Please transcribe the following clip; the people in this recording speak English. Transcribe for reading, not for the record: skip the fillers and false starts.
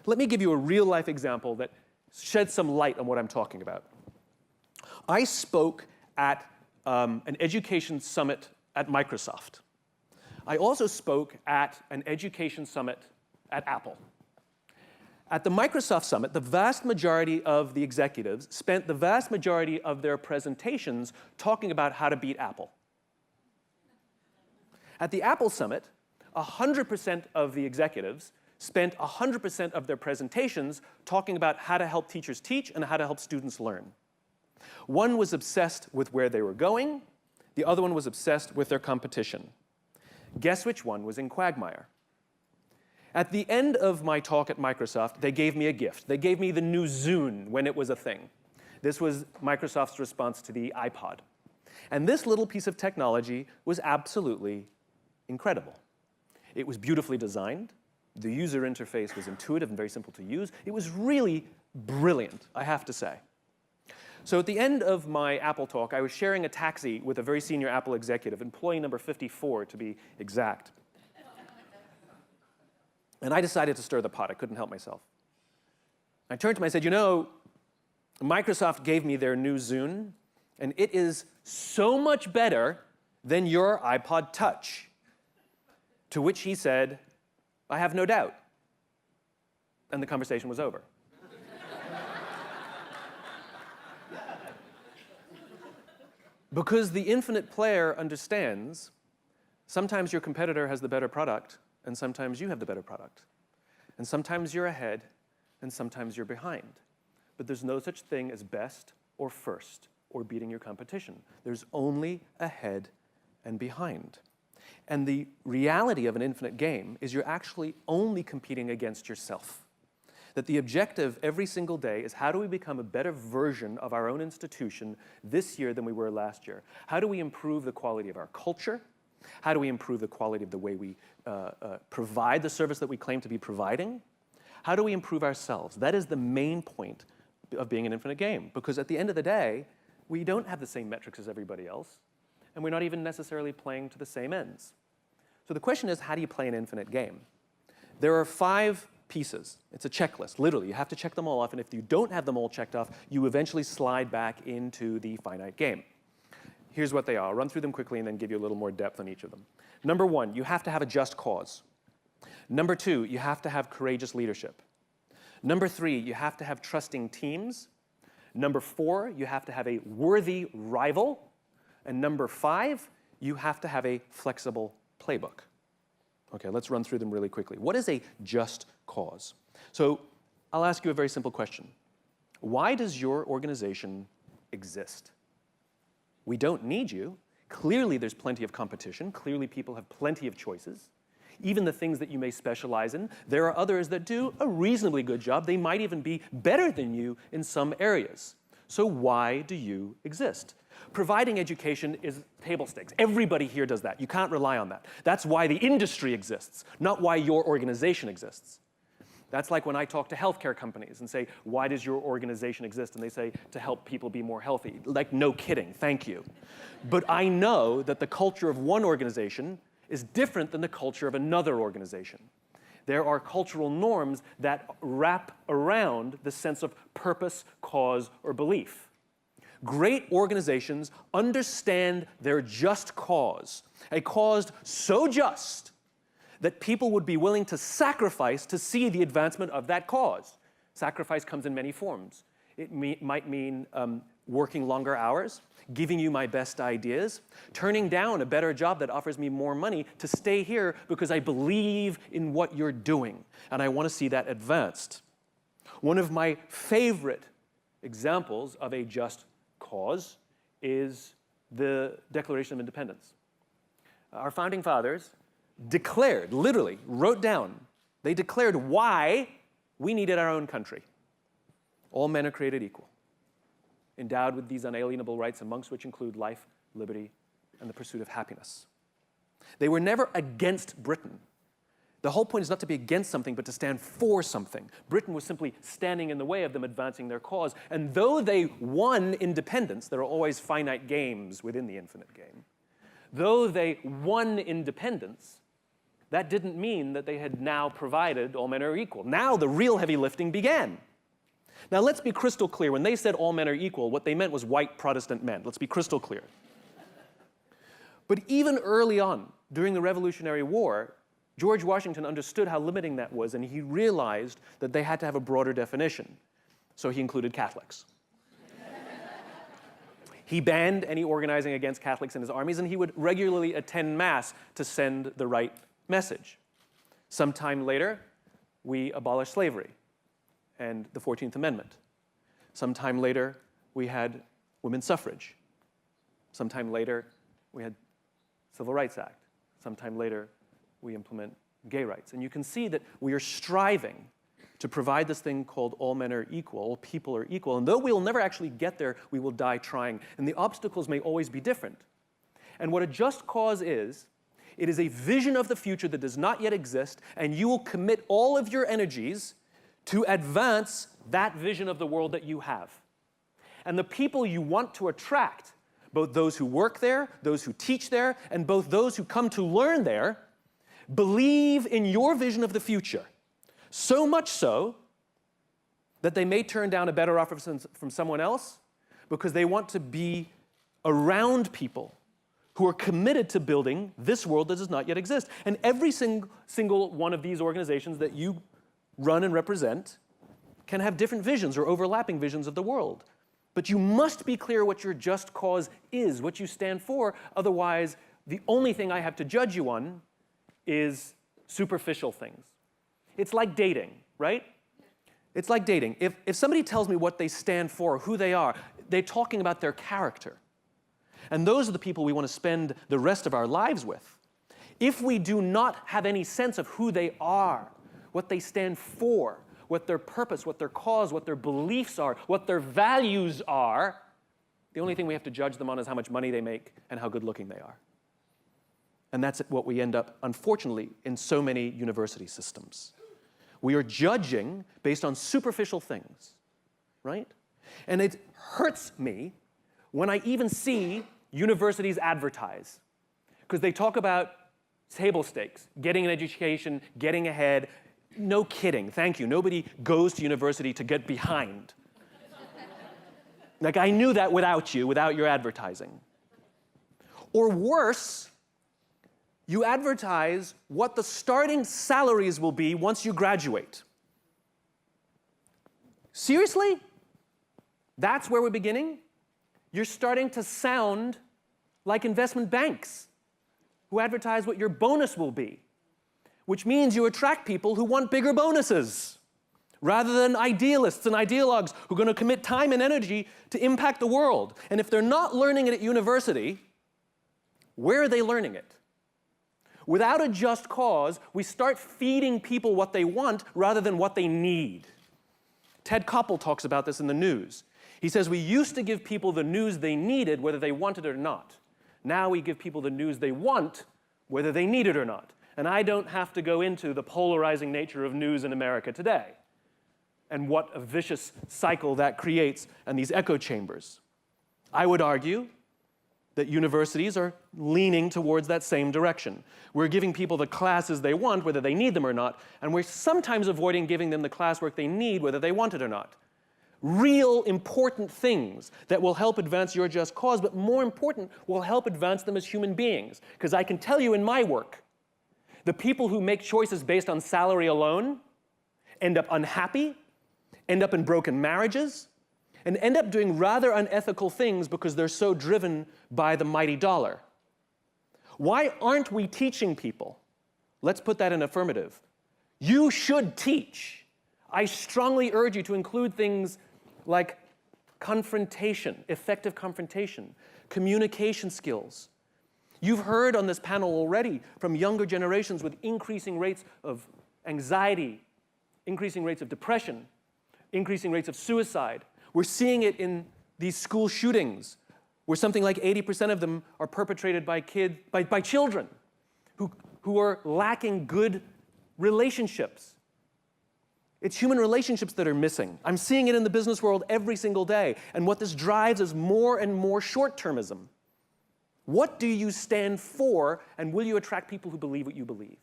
Let me give you a real-life example that sheds some light on what I'm talking about. I spoke at an education summit at Microsoft. I also spoke at an education summit at Apple. At the Microsoft Summit, the vast majority of the executives spent the vast majority of their presentations talking about how to beat Apple. At the Apple Summit, 100% of the executives spent 100% of their presentations talking about how to help teachers teach and how to help students learn. One was obsessed with where they were going. The other one was obsessed with their competition. Guess which one was in quagmire? At the end of my talk at Microsoft, they gave me a gift. They gave me the new Zune when it was a thing. This was Microsoft's response to the iPod. And this little piece of technology was absolutely incredible. It was beautifully designed. The user interface was intuitive and very simple to use. It was really brilliant, I have to say. So at the end of my Apple talk, I was sharing a taxi with a very senior Apple executive, employee number 54 to be exact. And I decided to stir the pot. I couldn't help myself. I turned to him and I said, you know, Microsoft gave me their new Zune, and it is so much better than your iPod Touch. To which he said, I have no doubt. And the conversation was over. Because the infinite player understands sometimes your competitor has the better product, and sometimes you have the better product. And sometimes you're ahead, and sometimes you're behind. But there's no such thing as best or first or beating your competition. There's only ahead and behind. And the reality of an infinite game is you're actually only competing against yourself. That the objective every single day is how do we become a better version of our own institution this year than we were last year? How do we improve the quality of our culture? How do we improve the quality of the way we provide the service that we claim to be providing? How do we improve ourselves? That is the main point of being an infinite game, because at the end of the day, we don't have the same metrics as everybody else, and we're not even necessarily playing to the same ends. So the question is, how do you play an infinite game? There are 5 pieces. It's a checklist, literally. You have to check them all off, and if you don't have them all checked off, you eventually slide back into the finite game. Here's what they are. I'll run through them quickly and then give you a little more depth on each of them. Number 1, you have to have a just cause. Number 2, you have to have courageous leadership. Number 3, you have to have trusting teams. Number 4, you have to have a worthy rival. And number 5, you have to have a flexible playbook. Okay, let's run through them really quickly. What is a just cause? So I'll ask you a very simple question. Why does your organization exist? We don't need you. Clearly there's plenty of competition. Clearly people have plenty of choices. Even the things that you may specialize in, there are others that do a reasonably good job. They might even be better than you in some areas. So why do you exist? Providing education is table stakes. Everybody here does that. You can't rely on that. That's why the industry exists, not why your organization exists. That's like when I talk to healthcare companies and say, why does your organization exist? And they say, to help people be more healthy. Like, no kidding, thank you. But I know that the culture of one organization is different than the culture of another organization. There are cultural norms that wrap around the sense of purpose, cause, or belief. Great organizations understand their just cause, a cause so just that people would be willing to sacrifice to see the advancement of that cause. Sacrifice comes in many forms. It might mean working longer hours, giving you my best ideas, turning down a better job that offers me more money to stay here because I believe in what you're doing, and I want to see that advanced. One of my favorite examples of a just cause is the Declaration of Independence. Our founding fathers declared, literally wrote down, they declared why we needed our own country. All men are created equal, endowed with these unalienable rights, amongst which include life, liberty, and the pursuit of happiness. They were never against Britain. The whole point is not to be against something, but to stand for something. Britain was simply standing in the way of them advancing their cause. And though they won independence, there are always finite games within the infinite game. Though they won independence, that didn't mean that they had now provided all men are equal. Now the real heavy lifting began. Now let's be crystal clear. When they said all men are equal, what they meant was white Protestant men. Let's be crystal clear. But even early on, during the Revolutionary War, George Washington understood how limiting that was, and he realized that they had to have a broader definition. So he included Catholics. He banned any organizing against Catholics in his armies, and he would regularly attend Mass to send the right message. Sometime later, we abolished slavery and the 14th Amendment. Sometime later, we had women's suffrage. Sometime later, we had Civil Rights Act. Sometime later, we implement gay rights. And you can see that we are striving to provide this thing called all men are equal, all people are equal. And though we will never actually get there, we will die trying. And the obstacles may always be different. And what a just cause is, it is a vision of the future that does not yet exist, and you will commit all of your energies to advance that vision of the world that you have. And the people you want to attract, both those who work there, those who teach there, and both those who come to learn there, believe in your vision of the future. So much so that they may turn down a better offer from someone else because they want to be around people who are committed to building this world that does not yet exist. And every single one of these organizations that you run and represent can have different visions or overlapping visions of the world. But you must be clear what your just cause is, what you stand for. Otherwise, the only thing I have to judge you on is superficial things. It's like dating, right? It's like dating. If somebody tells me what they stand for, who they are, they're talking about their character. And those are the people we want to spend the rest of our lives with. If we do not have any sense of who they are, what they stand for, what their purpose, what their cause, what their beliefs are, what their values are, the only thing we have to judge them on is how much money they make and how good looking they are. And that's what we end up, unfortunately, in so many university systems. We are judging based on superficial things, right? And it hurts me when I even see universities advertise, because they talk about table stakes, getting an education, getting ahead. No kidding, thank you. Nobody goes to university to get behind. Like, I knew that without you, without your advertising. Or worse, you advertise what the starting salaries will be once you graduate. Seriously? That's where we're beginning? You're starting to sound like investment banks who advertise what your bonus will be, which means you attract people who want bigger bonuses, rather than idealists and ideologues who are going to commit time and energy to impact the world. And if they're not learning it at university, where are they learning it? Without a just cause, we start feeding people what they want rather than what they need. Ted Koppel talks about this in the news. He says, we used to give people the news they needed whether they wanted it or not. Now we give people the news they want whether they need it or not. And I don't have to go into the polarizing nature of news in America today and what a vicious cycle that creates and these echo chambers. I would argue that universities are leaning towards that same direction. We're giving people the classes they want, whether they need them or not, and we're sometimes avoiding giving them the classwork they need, whether they want it or not. Real important things that will help advance your just cause, but more important, will help advance them as human beings. Because I can tell you in my work, the people who make choices based on salary alone end up unhappy, end up in broken marriages, and end up doing rather unethical things because they're so driven by the mighty dollar. Why aren't we teaching people? Let's put that in affirmative. You should teach. I strongly urge you to include things like confrontation, effective confrontation, communication skills. You've heard on this panel already from younger generations with increasing rates of anxiety, increasing rates of depression, increasing rates of suicide. We're seeing it in these school shootings, where something like 80% of them are perpetrated by children who are lacking good relationships. It's human relationships that are missing. I'm seeing it in the business world every single day. And what this drives is more and more short-termism. What do you stand for, and will you attract people who believe what you believe?